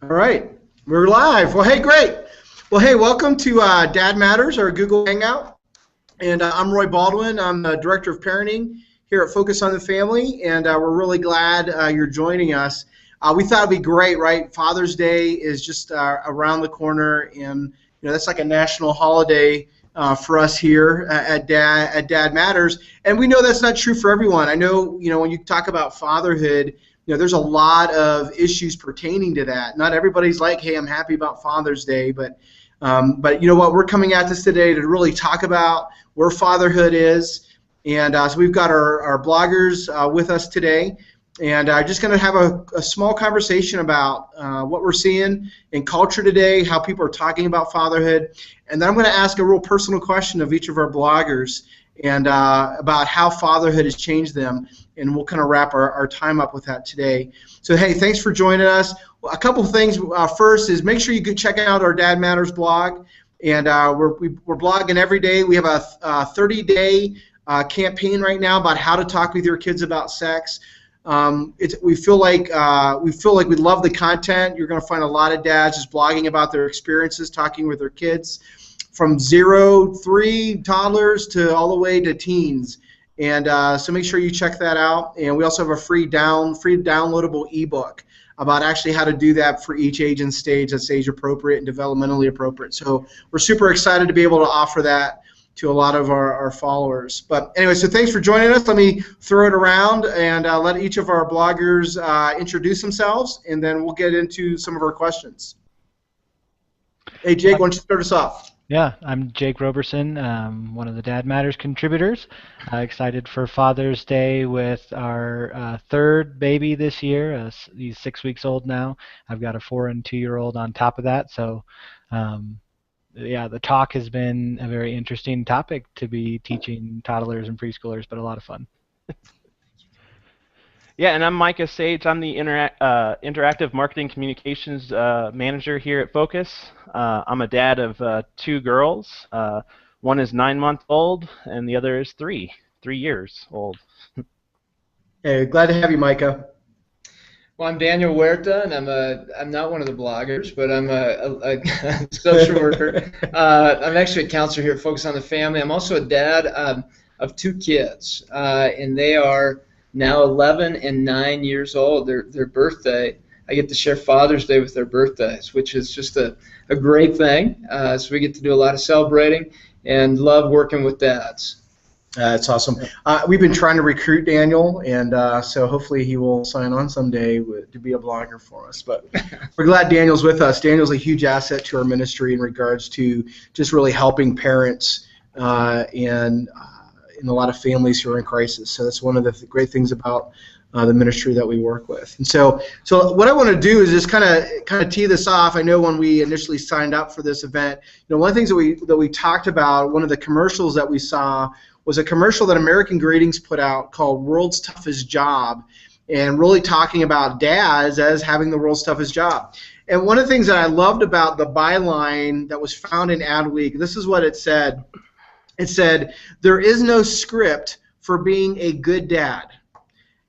All right, we're live. Well, hey, great. Well, hey, welcome to Dad Matters, our Google Hangout. And I'm Roy Baldwin. I'm the Director of Parenting here at Focus on the Family, and we're really glad you're joining us. We thought it'd be great, right? Father's Day is just around the corner, and that's like a national holiday for us here at Dad Matters. And we know that's not true for everyone. I know, when you talk about fatherhood, there's a lot of issues pertaining to that. Not everybody's like, hey, I'm happy about Father's Day, but you know what? We're coming at this today to really talk about where fatherhood is. And so we've got our bloggers with us today. And just going to have a small conversation about what we're seeing in culture today, how people are talking about fatherhood. And then I'm going to ask a real personal question of each of our bloggers and about how fatherhood has changed them. And we'll kind of wrap our time up with that today. So, hey, thanks for joining us. Well, a couple of things. First is make sure you go check out our Dad Matters blog. And we're blogging every day. We have a 30-day campaign right now about how to talk with your kids about sex. We feel like we love the content. You're going to find a lot of dads just blogging about their experiences, talking with their kids, from 0, 3 toddlers to all the way to teens. And so make sure you check that out. And we also have a free downloadable ebook about actually how to do that for each age and stage that's age appropriate and developmentally appropriate. So we're super excited to be able to offer that to a lot of our followers. But anyway, so thanks for joining us. Let me throw it around and let each of our bloggers introduce themselves, and then we'll get into some of our questions. Hey, Jake, why don't you start us off? Yeah, I'm Jake Roberson, one of the Dad Matters contributors. Excited for Father's Day with our third baby this year. He's 6 weeks old now. I've got a 4- and 2-year-old on top of that. So, yeah, the talk has been a very interesting topic to be teaching toddlers and preschoolers, but a lot of fun. Yeah, and I'm Micah Sage. I'm the Interactive Marketing Communications Manager here at Focus. I'm a dad of 2 girls. One is 9 months old, and the other is 3 years old. Hey, glad to have you, Micah. Well, I'm Daniel Huerta, and I'm not one of the bloggers, but I'm a social worker. I'm actually a counselor here at Focus on the Family. I'm also a dad of 2 kids, and they are now 11 and 9 years old. Their birthday, I get to share Father's Day with their birthdays, which is just a great thing. So we get to do a lot of celebrating and love working with dads. That's awesome. We've been trying to recruit Daniel, and so hopefully he will sign on someday to be a blogger for us. But we're glad Daniel's with us. Daniel's a huge asset to our ministry in regards to just really helping parents and in a lot of families who are in crisis. So that's one of the great things about the ministry that we work with. And so what I want to do is just kind of tee this off. I know when we initially signed up for this event, one of the things that we talked about, one of the commercials that we saw was a commercial that American Greetings put out called World's Toughest Job, and really talking about dads as having the world's toughest job. And one of the things that I loved about the byline that was found in Adweek, this is what it said. It said, "There is no script for being a good dad."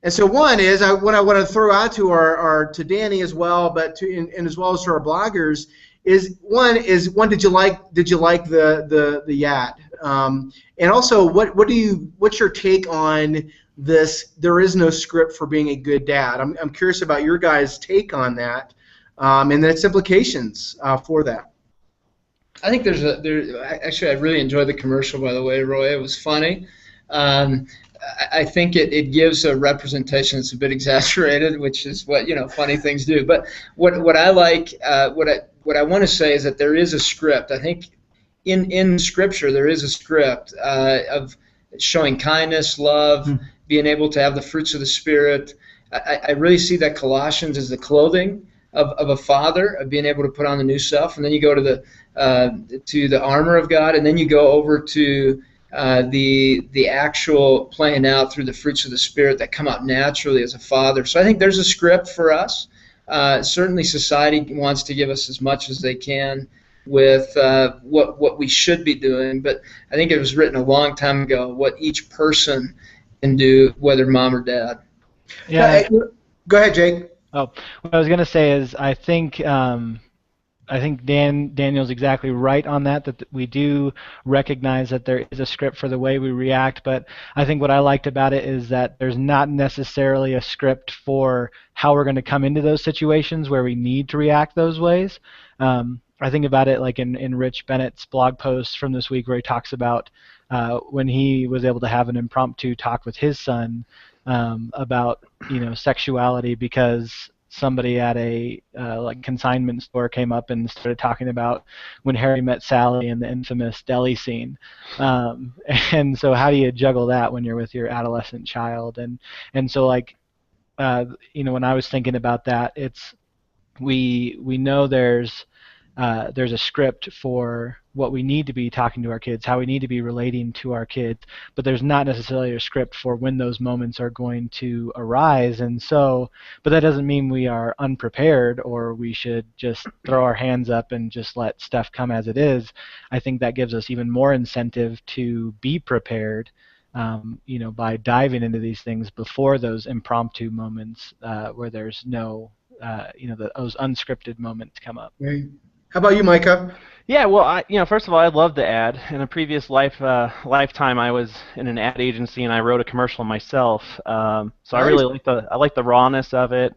And so one is what I want to throw out to to Danny as well, but and as well as to our bloggers is one did you like the ad? And also what's your take on this? There is no script for being a good dad. I'm curious about your guys' take on that, and then its implications for that. I think actually I really enjoyed the commercial, by the way, Roy. It was funny. I think it gives a representation that's a bit exaggerated, which is what funny things do. But what I like, what I want to say is that there is a script. I think in Scripture there is a script of showing kindness, love, being able to have the fruits of the Spirit. I really see that Colossians is the clothing of a father, of being able to put on the new self, and then you go to the armor of God, and then you go over to the actual playing out through the fruits of the Spirit that come out naturally as a father. So I think there's a script for us. Certainly society wants to give us as much as they can with what we should be doing, but I think it was written a long time ago what each person can do, whether mom or dad. Yeah. Go ahead, Jake. Oh, what I was gonna say is I think Daniel's exactly right on that. That we do recognize that there is a script for the way we react, but I think what I liked about it is that there's not necessarily a script for how we're going to come into those situations where we need to react those ways. I think about it like in Rich Bennett's blog post from this week where he talks about when he was able to have an impromptu talk with his son about sexuality because somebody at a like consignment store came up and started talking about when Harry met Sally and the infamous deli scene. And so how do you juggle that when you're with your adolescent child? And so like when I was thinking about that, it's we know there's a script for what we need to be talking to our kids, how we need to be relating to our kids, but there's not necessarily a script for when those moments are going to arise. And so, but that doesn't mean we are unprepared or we should just throw our hands up and just let stuff come as it is. I think that gives us even more incentive to be prepared, by diving into these things before those impromptu moments where there's no, those unscripted moments come up. Right. How about you, Micah? Yeah, well, first of all, I love the ad. In a previous lifetime, I was in an ad agency and I wrote a commercial myself. So I Nice. really like the rawness of it.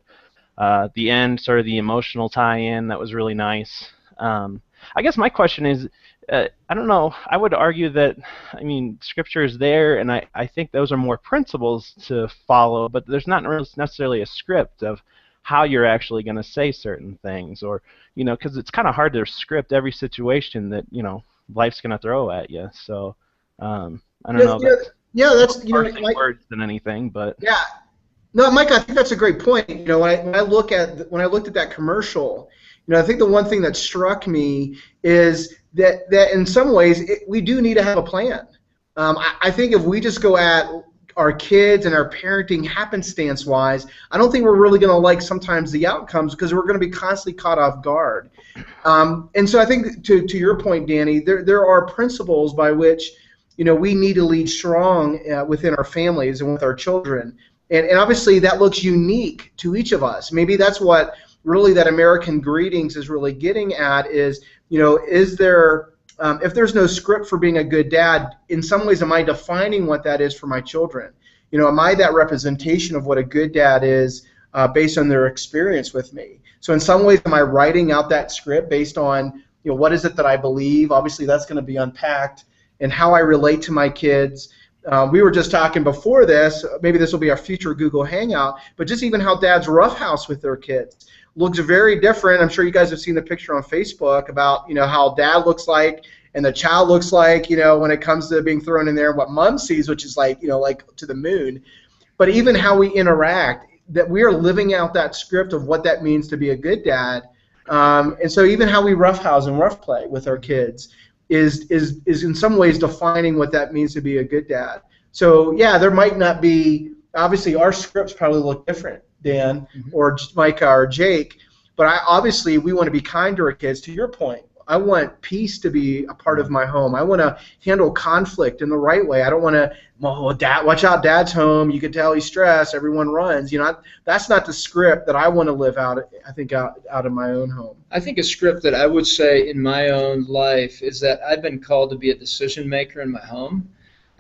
The end, sort of the emotional tie-in, that was really nice. I guess my question is, I don't know. I would argue that, I mean, Scripture is there, and I think those are more principles to follow, but there's not necessarily a script of how you're actually going to say certain things, or because it's kind of hard to script every situation that life's going to throw at you. So I don't Yeah, know. yeah, yeah, that's Parsing like, words than anything, but yeah. No, Mike, I think that's a great point. When I looked at that commercial, I think the one thing that struck me is that in some ways we do need to have a plan. I think if we just go at our kids and our parenting happenstance wise, I don't think we're really going to like sometimes the outcomes because we're going to be constantly caught off guard. And so I think to your point, Danny, there are principles by which we need to lead strong within our families and with our children. And obviously that looks unique to each of us. Maybe that's what really that American greetings is really getting at is, is there, if there's no script for being a good dad, in some ways am I defining what that is for my children? Am I that representation of what a good dad is based on their experience with me? So in some ways am I writing out that script based on, what is it that I believe? Obviously that's going to be unpacked, and how I relate to my kids. We were just talking before this, maybe this will be our future Google Hangout, but just even how dads roughhouse with their kids looks very different. I'm sure you guys have seen the picture on Facebook about, how dad looks like and the child looks like, when it comes to being thrown in there, and what mom sees, which is like, like to the moon. But even how we interact, that we are living out that script of what that means to be a good dad. And so even how we roughhouse and rough play with our kids is in some ways defining what that means to be a good dad. So yeah, there might not be, obviously our scripts probably look different, Dan, or Micah or Jake, but obviously we want to be kind to our kids. To your point, I want peace to be a part of my home. I want to handle conflict in the right way. I don't want to, dad, watch out, dad's home. You can tell he's stressed. Everyone runs. That's not the script that I want to live out. I think out of my own home. I think a script that I would say in my own life is that I've been called to be a decision maker in my home.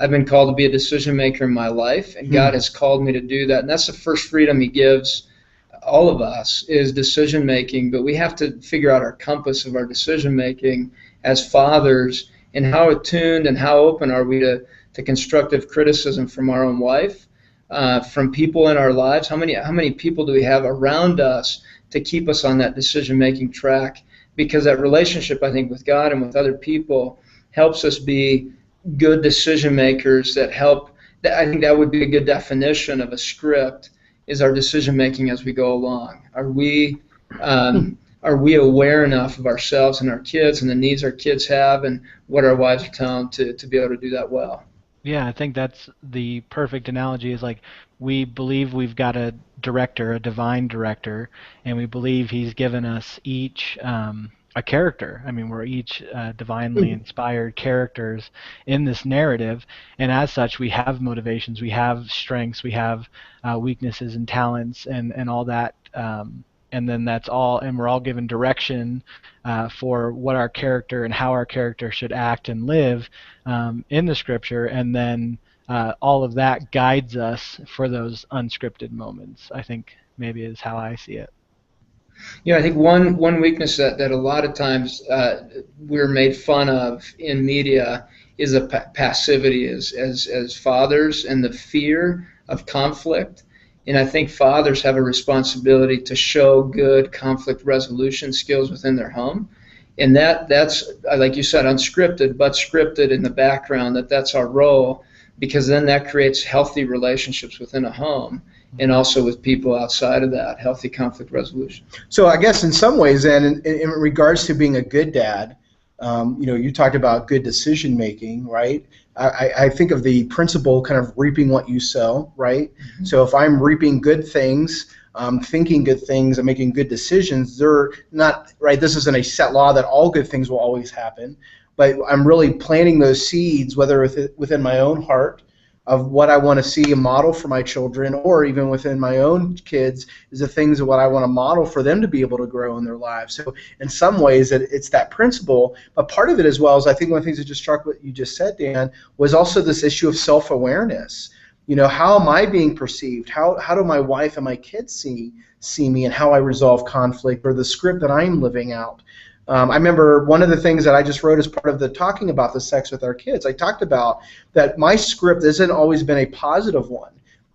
I've been called to be a decision maker in my life, and God has called me to do that. And that's the first freedom He gives all of us, is decision making. But we have to figure out our compass of our decision making as fathers, and how attuned and how open are we to constructive criticism from our own wife, from people in our lives. How many people do we have around us to keep us on that decision-making track? Because that relationship, I think, with God and with other people helps us be good decision makers that help. I think that would be a good definition of a script, is our decision-making as we go along. Are we aware enough of ourselves and our kids and the needs our kids have and what our wives are telling them to be able to do that well? Yeah, I think that's the perfect analogy. Is like we believe we've got a director, a divine director, and we believe he's given us each a character. I mean, we're each divinely inspired characters in this narrative, and as such, we have motivations, we have strengths, we have weaknesses and talents, and all that. And then that's all, and we're all given direction for what our character and how our character should act and live in the scripture, and then all of that guides us for those unscripted moments, I think maybe is how I see it. I think one weakness that a lot of times we're made fun of in media is a passivity as fathers and the fear of conflict. And I think fathers have a responsibility to show good conflict resolution skills within their home. And that's, like you said, unscripted, but scripted in the background, that's our role, because then that creates healthy relationships within a home and also with people outside of that, healthy conflict resolution. So I guess in some ways then, in regards to being a good dad, you talked about good decision making, right? I think of the principle kind of reaping what you sow, right? Mm-hmm. So if I'm reaping good things, thinking good things and making good decisions, they're not, right, this isn't a set law that all good things will always happen, but I'm really planting those seeds, whether within my own heart, of what I want to see a model for my children, or even within my own kids, is the things of what I want to model for them to be able to grow in their lives. So in some ways, it's that principle, but part of it as well is, I think one of the things that just struck what you just said, Dan, was also this issue of self-awareness. How am I being perceived? How do my wife and my kids see me, and how I resolve conflict, or the script that I'm living out? I remember one of the things that I just wrote as part of the talking about the sex with our kids, I talked about that my script hasn't always been a positive one.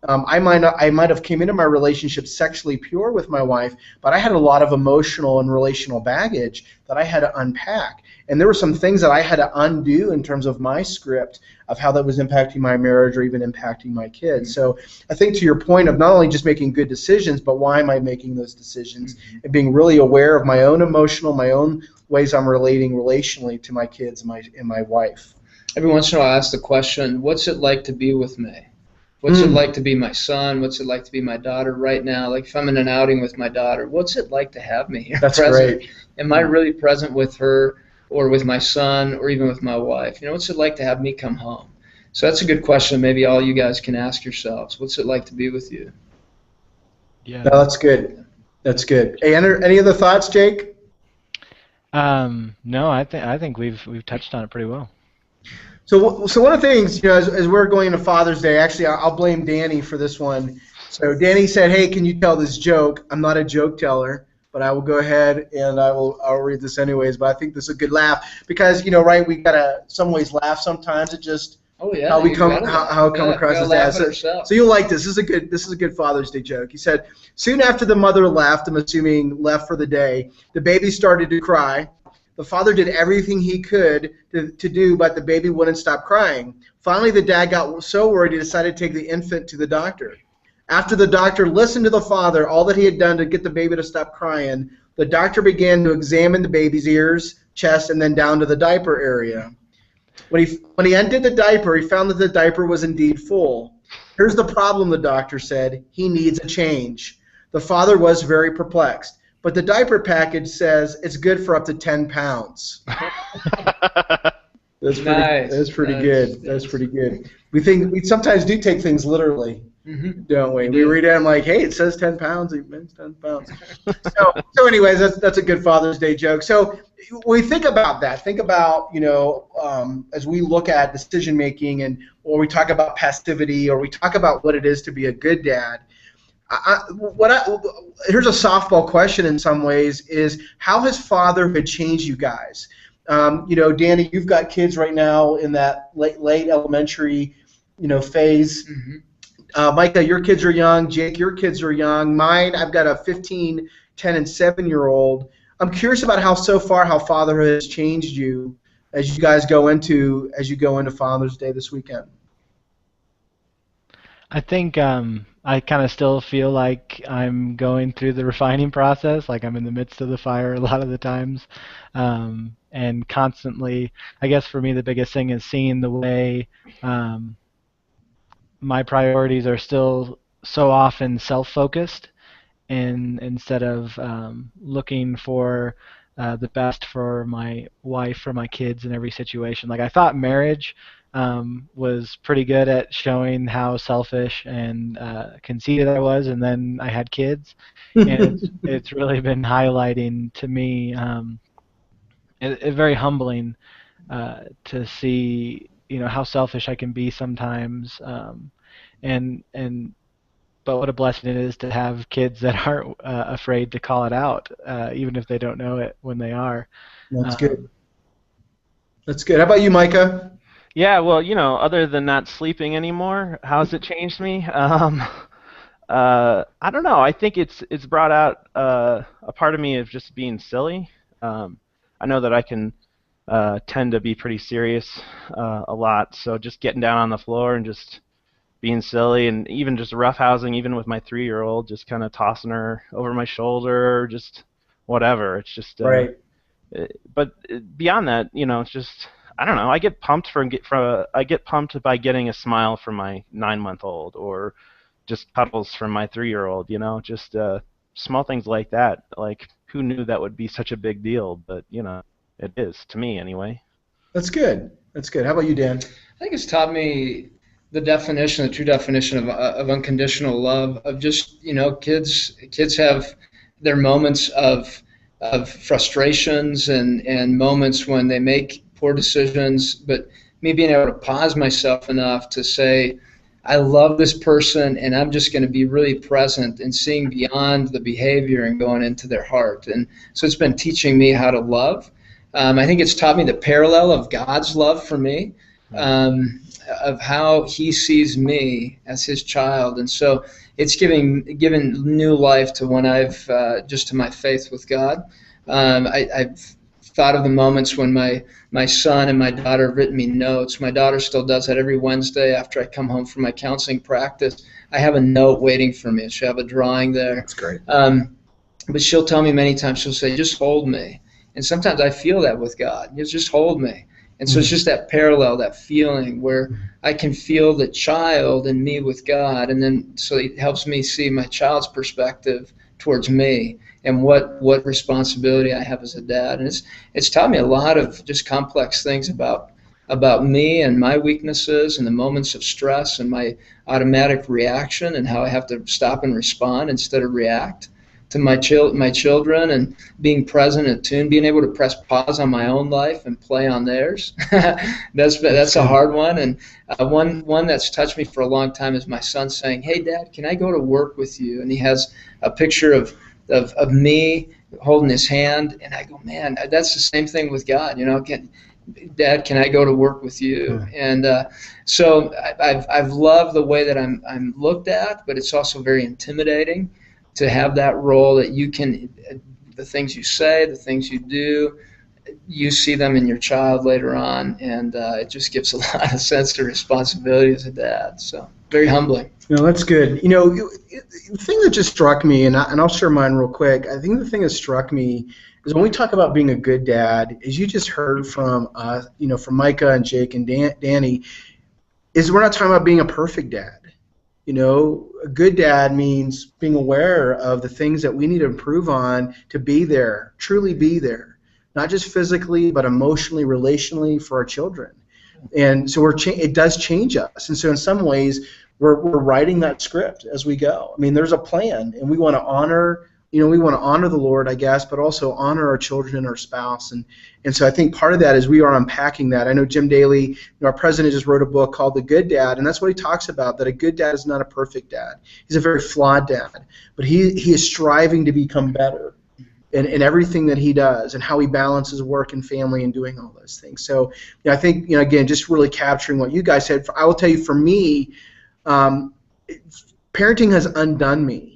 I might have came into my relationship sexually pure with my wife, but I had a lot of emotional and relational baggage that I had to unpack. And there were some things that I had to undo in terms of my script of how that was impacting my marriage or even impacting my kids. So I think to your point of not only just making good decisions, but why am I making those decisions, and being really aware of my own my own ways I'm relating relationally to my kids and my wife. Every once in a while I ask the question, what's it like to be with me? What's it like to be my son? What's it like to be my daughter right now? Like if I'm in an outing with my daughter, what's it like to have me here? That's present? Great. Am I really present with her, or with my son, or even with my wife? What's it like to have me come home? So that's a good question. Maybe all you guys can ask yourselves. What's it like to be with you? Yeah. No, that's good. That's good. Hey, any other thoughts, Jake? No, I think we've touched on it pretty well. So one of the things, as we're going into Father's Day, actually, I'll blame Danny for this one. So Danny said, "Hey, can you tell this joke?" I'm not a joke teller, but I will go ahead and I'll read this anyways. But I think this is a good laugh because right, we gotta some ways laugh sometimes. It just how we come across as dads. So you'll like this. This is a good Father's Day joke. He said, "Soon after the mother left, I'm assuming left for the day, the baby started to cry. The father did everything he could to do, but the baby wouldn't stop crying. Finally, the dad got so worried he decided to take the infant to the doctor. After the doctor listened to the father, all that he had done to get the baby to stop crying, the doctor began to examine the baby's ears, chest, and then down to the diaper area. When he undid the diaper, he found that the diaper was indeed full. Here's the problem, the doctor said. He needs a change. The father was very perplexed. But the diaper package says it's good for up to 10 pounds. That's pretty good. That's pretty good. We sometimes do take things literally, don't we? We read it and like, hey, it says 10 pounds. It means 10 pounds. So anyways, that's a good Father's Day joke. So when we think about that, think about, as we look at decision making or we talk about passivity or we talk about what it is to be a good dad, here's a softball question in some ways is how has fatherhood changed you guys? Danny, you've got kids right now in that late elementary, phase. Mm-hmm. Micah, your kids are young. Jake, your kids are young. Mine, I've got a 15, 10, and 7-year-old. I'm curious about how fatherhood has changed you as you guys go into Father's Day this weekend. I think I kind of still feel like I'm going through the refining process, like I'm in the midst of the fire a lot of the times, and constantly, I guess for me the biggest thing is seeing the way my priorities are still so often self-focused, and instead of looking for the best for my wife, for my kids in every situation. Like I thought marriage was pretty good at showing how selfish and conceited I was, and then I had kids, and it's really been highlighting to me. It's very humbling to see, how selfish I can be sometimes, and but what a blessing it is to have kids that aren't afraid to call it out, even if they don't know it when they are. That's good. That's good. How about you, Micah? Yeah, well, other than not sleeping anymore, how's it changed me? I don't know. I think it's brought out a part of me of just being silly. I know that I can tend to be pretty serious a lot, so just getting down on the floor and just being silly, and even just roughhousing, even with my 3-year-old, just kind of tossing her over my shoulder, just whatever. It's just, Right. but beyond that, it's just, I don't know. I get pumped I get pumped by getting a smile from my 9-month-old, or just cuddles from my 3-year-old. Just small things like that. Like, who knew that would be such a big deal? But it is to me anyway. That's good. That's good. How about you, Dan? I think it's taught me the true definition of unconditional love. Of just, kids have their moments of frustrations and moments when they make poor decisions. But me being able to pause myself enough to say, I love this person, and I'm just going to be really present and seeing beyond the behavior and going into their heart. And so it's been teaching me how to love. I think it's taught me the parallel of God's love for me, of how He sees me as His child. And so it's given new life to when I've just to my faith with God. I've thought of the moments when my son and my daughter have written me notes. My daughter still does that every Wednesday after I come home from my counseling practice. I have a note waiting for me. She'll have a drawing there. That's great. But she'll tell me many times, she'll say, just hold me. And sometimes I feel that with God. Just hold me. And so it's just that parallel, that feeling where I can feel the child and me with God. And then so it helps me see my child's perspective towards me and what responsibility I have as a dad. And it's taught me a lot of just complex things about me and my weaknesses and the moments of stress and my automatic reaction and how I have to stop and respond instead of react to my children, and being present and attuned, being able to press pause on my own life and play on theirs. That's a hard one. And one that's touched me for a long time is my son saying, "Hey, Dad, can I go to work with you?" And he has a picture of me holding his hand, and I go, "Man, that's the same thing with God, Dad, can I go to work with you?" And so I've loved the way that I'm looked at, but it's also very intimidating to have that role that you can, the things you say, the things you do, you see them in your child later on, and it just gives a lot of sense of responsibility as a dad. So very humbling. That's good. The thing that just struck me, and I'll share mine real quick. I think the thing that struck me is when we talk about being a good dad, as you just heard from from Micah and Jake and Danny, is we're not talking about being a perfect dad. A good dad means being aware of the things that we need to improve on to be there, truly be there, not just physically, but emotionally, relationally for our children. And so it does change us. And so in some ways, we're writing that script as we go. I mean, there's a plan, and we want to honor. We want to honor the Lord, I guess, but also honor our children and our spouse. And so I think part of that is we are unpacking that. I know Jim Daly, our president, just wrote a book called The Good Dad, and that's what he talks about, that a good dad is not a perfect dad. He's a very flawed dad, but he is striving to become better in everything that he does and how he balances work and family and doing all those things. So I think, again, just really capturing what you guys said. I will tell you, for me, parenting has undone me.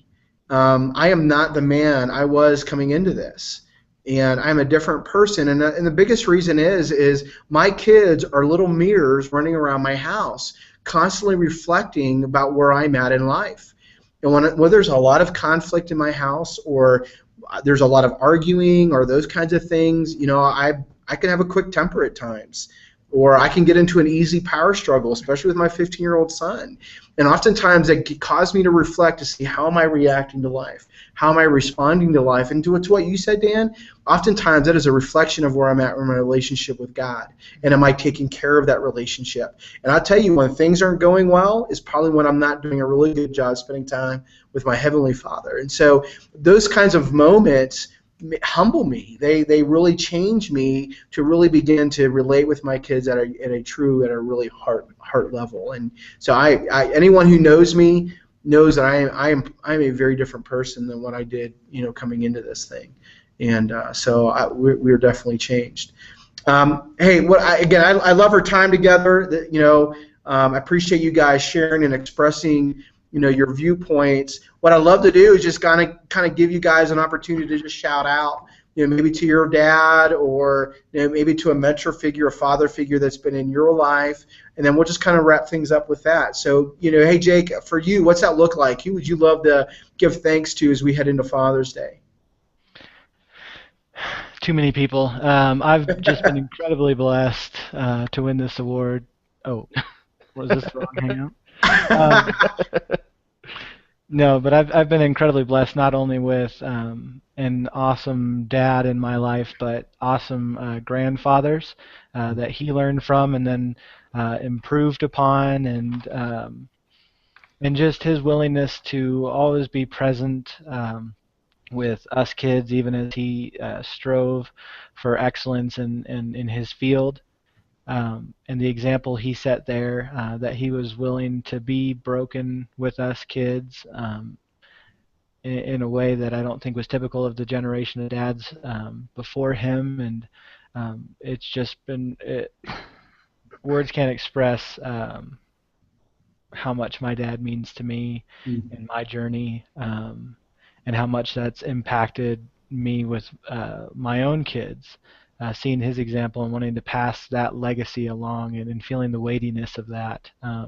I am not the man I was coming into this, and I'm a different person. And the biggest reason is my kids are little mirrors running around my house, constantly reflecting about where I'm at in life. And when there's a lot of conflict in my house, or there's a lot of arguing, or those kinds of things, I can have a quick temper at times. or I can get into an easy power struggle, especially with my 15-year-old son. And oftentimes it caused me to reflect to see, how am I reacting to life? How am I responding to life? And to what you said, Dan, oftentimes that is a reflection of where I'm at in my relationship with God. And am I taking care of that relationship? And I'll tell you, when things aren't going well is probably when I'm not doing a really good job spending time with my Heavenly Father. And so those kinds of moments humble me. They really change me to really begin to relate with my kids at a really heart level. And so anyone who knows me knows that I'm a very different person than what I did, coming into this thing. And so we're definitely changed. Hey, I love our time together. I appreciate you guys sharing and expressing your viewpoints. What I love to do is just kind of give you guys an opportunity to just shout out, maybe to your dad, or maybe to a mentor figure, a father figure that's been in your life, and then we'll just kind of wrap things up with that. So, hey Jake, for you, what's that look like? Who would you love to give thanks to as we head into Father's Day? Too many people. I've just been incredibly blessed to win this award. Oh, was this the wrong hangout? No, but I've been incredibly blessed, not only with an awesome dad in my life, but awesome grandfathers that he learned from and then improved upon, and just his willingness to always be present with us kids, even as he strove for excellence in his field. And the example he set there, that he was willing to be broken with us kids in a way that I don't think was typical of the generation of dads before him. And it's just been, words can't express how much my dad means to me in my journey, and how much that's impacted me with my own kids. Seeing his example and wanting to pass that legacy along, and feeling the weightiness of that. I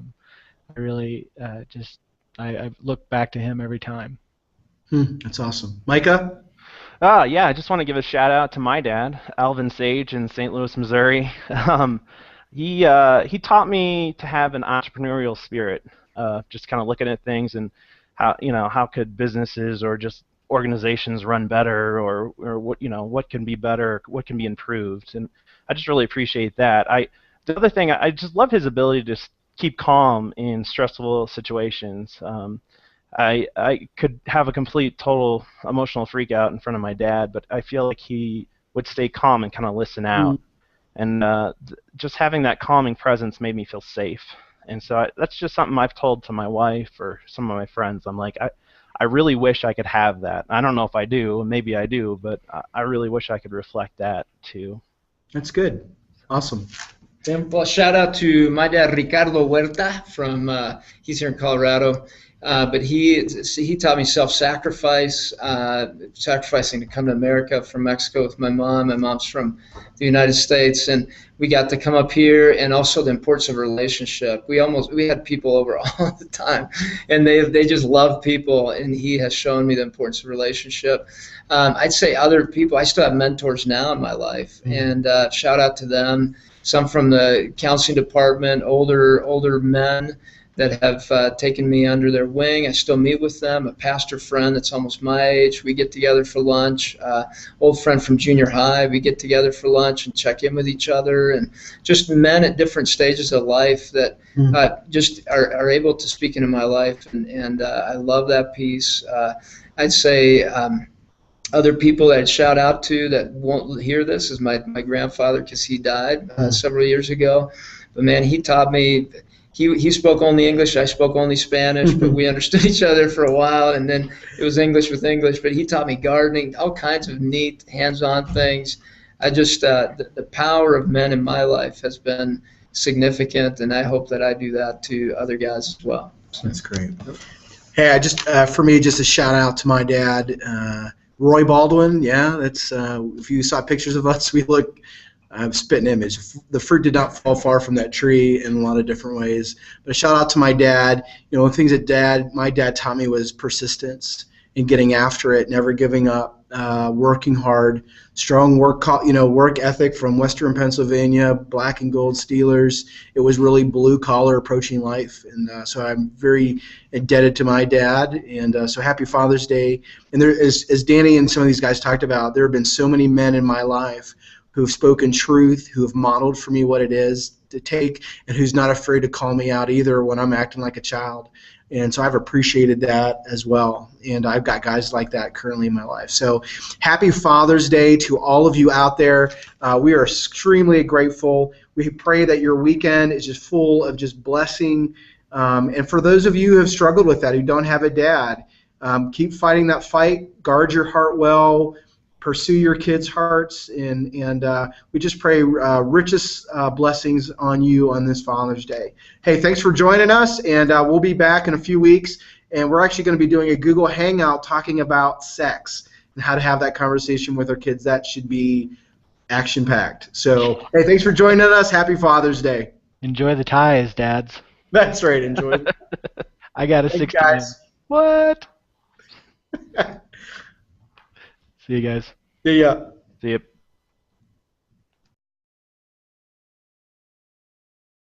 really I look back to him every time. That's awesome. Micah? Yeah, I just want to give a shout out to my dad, Alvin Sage in St. Louis, Missouri. He taught me to have an entrepreneurial spirit, just kind of looking at things and how could businesses or just organizations run better, or what can be better, what can be improved, and I just really appreciate that. The other thing, I just love his ability to keep calm in stressful situations. I could have a complete total emotional freak out in front of my dad, but I feel like he would stay calm and kind of listen out, and just having that calming presence made me feel safe. And so that's just something I've told to my wife or some of my friends. I'm like, I really wish I could have that. I don't know if I do, maybe I do, but I really wish I could reflect that too. That's good. Awesome. Well, shout out to my dad, Ricardo Huerta, from he's here in Colorado. But he taught me self-sacrifice, sacrificing to come to America from Mexico with my mom. My mom's from the United States, and we got to come up here, and also the importance of relationship. We had people over all the time, and they just love people, and he has shown me the importance of relationship. I'd say other people, I still have mentors now in my life, and shout out to them. Some from the counseling department, older men that have taken me under their wing. I still meet with them. A pastor friend that's almost my age. We get together for lunch. Old friend from junior high. We get together for lunch and check in with each other. And just men at different stages of life that just are able to speak into my life. And I love that piece. I'd say other people that I'd shout out to that won't hear this is my grandfather, because he died several years ago. But man, he taught me. He spoke only English, I spoke only Spanish, but we understood each other for a while, and then it was English with English. But he taught me gardening, all kinds of neat hands-on things. I just the power of men in my life has been significant, and I hope that I do that to other guys as well. That's great. Hey, I just for me, just a shout out to my dad, Roy Baldwin. Yeah, that's if you saw pictures of us, we look. Spitting image. The fruit did not fall far from that tree in a lot of different ways. But a shout out to my dad. One of the things that my dad taught me was persistence and getting after it, never giving up. working hard, strong work ethic from Western Pennsylvania, black and gold Steelers. It was really blue collar approaching life, and so I'm very indebted to my dad. And so happy Father's Day. And there, as Danny and some of these guys talked about, there have been so many men in my life who have spoken truth, who have modeled for me what it is to take, and who's not afraid to call me out either when I'm acting like a child. And so I've appreciated that as well. And I've got guys like that currently in my life. So happy Father's Day to all of you out there. We are extremely grateful. We pray that your weekend is just full of just blessing. And for those of you who have struggled with that, who don't have a dad, keep fighting that fight. Guard your heart well. Pursue your kids' hearts, and we just pray richest blessings on you on this Father's Day. Hey, thanks for joining us, and we'll be back in a few weeks, and we're actually going to be doing a Google Hangout talking about sex and how to have that conversation with our kids. That should be action-packed. So, hey, thanks for joining us. Happy Father's Day. Enjoy the ties, dads. That's right. Enjoy. I got a Thanks, 60 man. What? See you guys. See ya. See you.